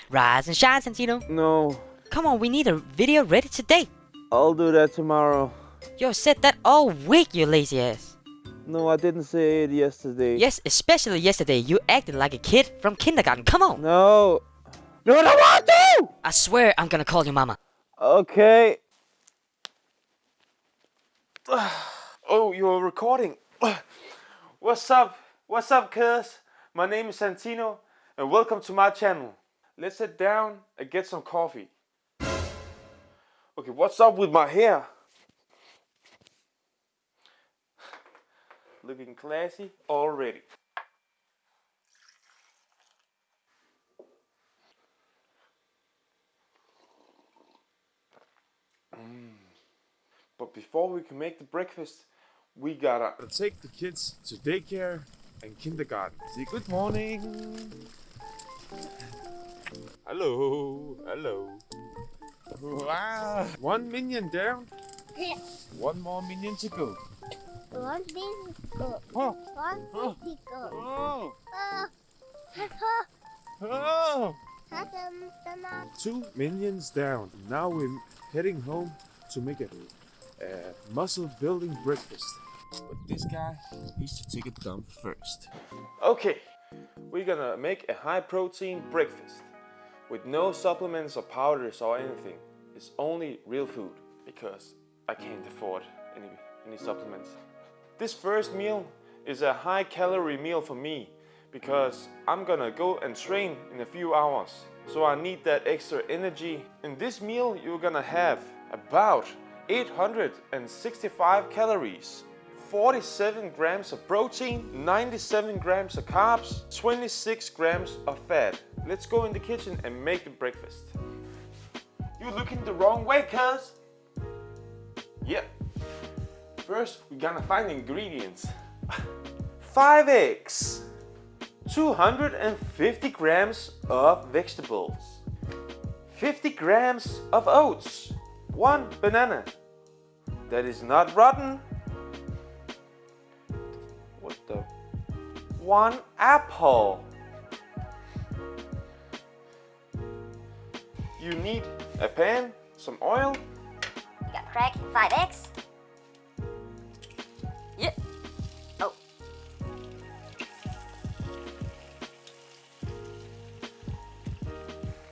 Rise and shine, Santino. No, Come on, we need a video ready today. I'll do that tomorrow. You said that all week, you lazy ass. No, I didn't say it yesterday. Yes, especially yesterday. You acted like a kid from kindergarten. Come on. No. No, I don't want to! I swear I'm gonna call your mama. Okay. Oh, you're recording. What's up? What's up, cuz? My name is Santino, and welcome to my channel. Let's sit down and get some coffee. Okay, what's up with my hair? Looking classy already. But before we can make the breakfast, we gotta take the kids to daycare and kindergarten. Say good morning. Hello, hello. Wow. 1 minion down. One more minion to go. One thing go. Oh, One thing go. oh, Oh, oh. 2 minions down. Now we're heading home to make a muscle building breakfast. But this guy needs to take a dump first. Okay, we're gonna make a high protein breakfast with no supplements or powders or anything. It's only real food because I can't afford any supplements. This first meal is a high calorie meal for me because I'm gonna go and train in a few hours. So I need that extra energy. In this meal you're gonna have about 865 calories, 47 grams of protein, 97 grams of carbs, 26 grams of fat. Let's go in the kitchen and make the breakfast. You're looking the wrong way, cuz. Yep. First, we're gonna find the ingredients. 5 eggs, 250 grams of vegetables, 50 grams of oats, 1 banana that is not rotten. What the? 1 apple. You need a pan, some oil. you got crack 5 eggs. Yeah. Oh,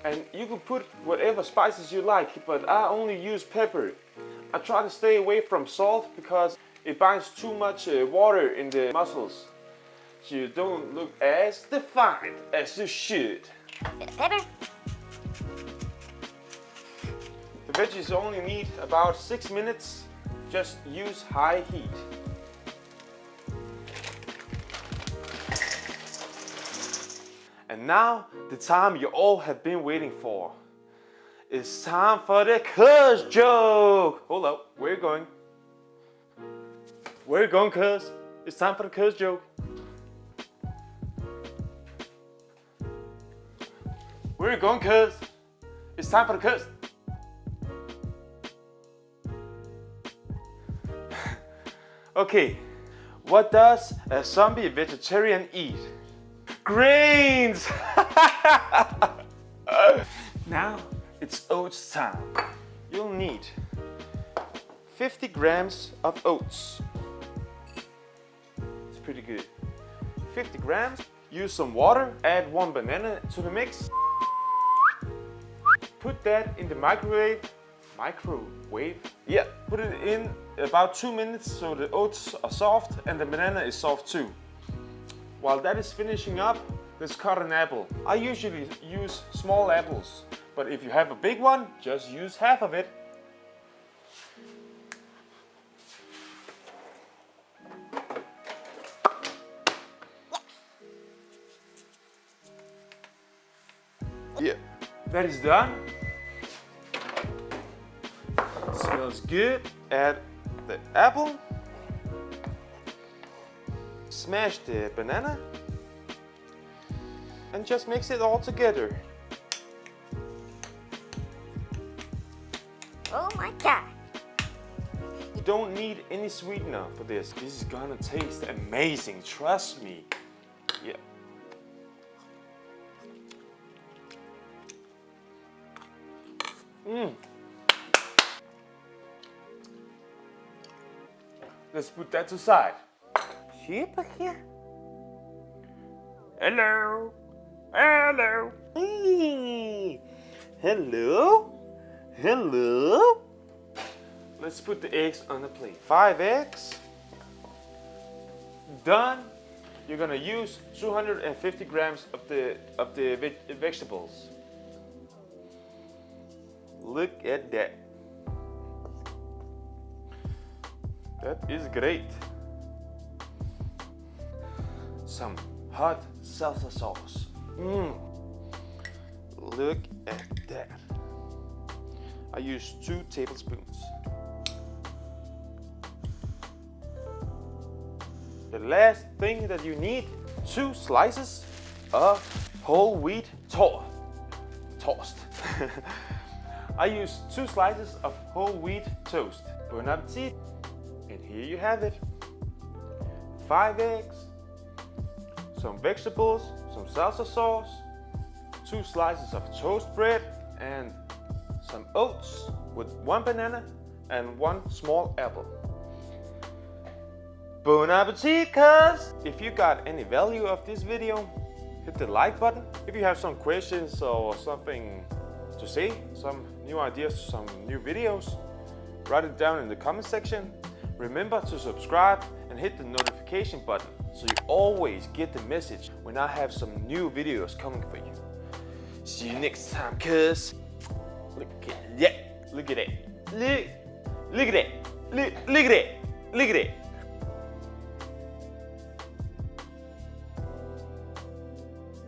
And you can put whatever spices you like, but I only use pepper. I try to stay away from salt because it binds too much water in the muscles. So you don't look as defined as you should. bit of pepper. The veggies only need about 6 minutes. Just use high heat. And now, the time you all have been waiting for. It's time for the cuz joke! Hold up, where you going? Where you going, cuz? It's time for the cuz joke. Where you going, cuz? It's time for the cuz. Okay, what does a zombie vegetarian eat? Grains! Now it's oats time. You'll need 50 grams of oats. It's pretty good. 50 grams. Use some water. Add 1 banana to the mix. Put that in the microwave. Microwave? Yeah, put it in about 2 minutes so the oats are soft and the banana is soft too. While that is finishing up, let's cut an apple. I usually use small apples, but if you have a big one, just use half of it. Yeah, that is done. Smells good. Add the apple. Smash the banana and just mix it all together. Oh my god. You don't need any sweetener for this. This is gonna taste amazing, trust me. Yeah. Let's put that to side. Sheep here. Hello. Hello. Hello. Hello. Let's put the eggs on the plate. 5 eggs. Done. You're gonna use 250 grams of the vegetables. Look at that. That is great. Some hot salsa sauce. Look at that. I use 2 tablespoons. The last thing that you need, 2 slices of whole wheat toast. I use 2 slices of whole wheat toast. Bon appetit. And here you have it. 5 eggs, some vegetables, some salsa sauce, 2 slices of toast bread, and some oats with 1 banana and 1 small apple. Bon appetit, cuz! If you got any value of this video, hit the like button. If you have some questions or something to say, some new ideas, some new videos, write it down in the comment section. Remember to subscribe and hit the notification button so you always get the message when I have some new videos coming for you. See you next time, cuz! Look at that! Look at that! Look at that! Look at that! Look at that!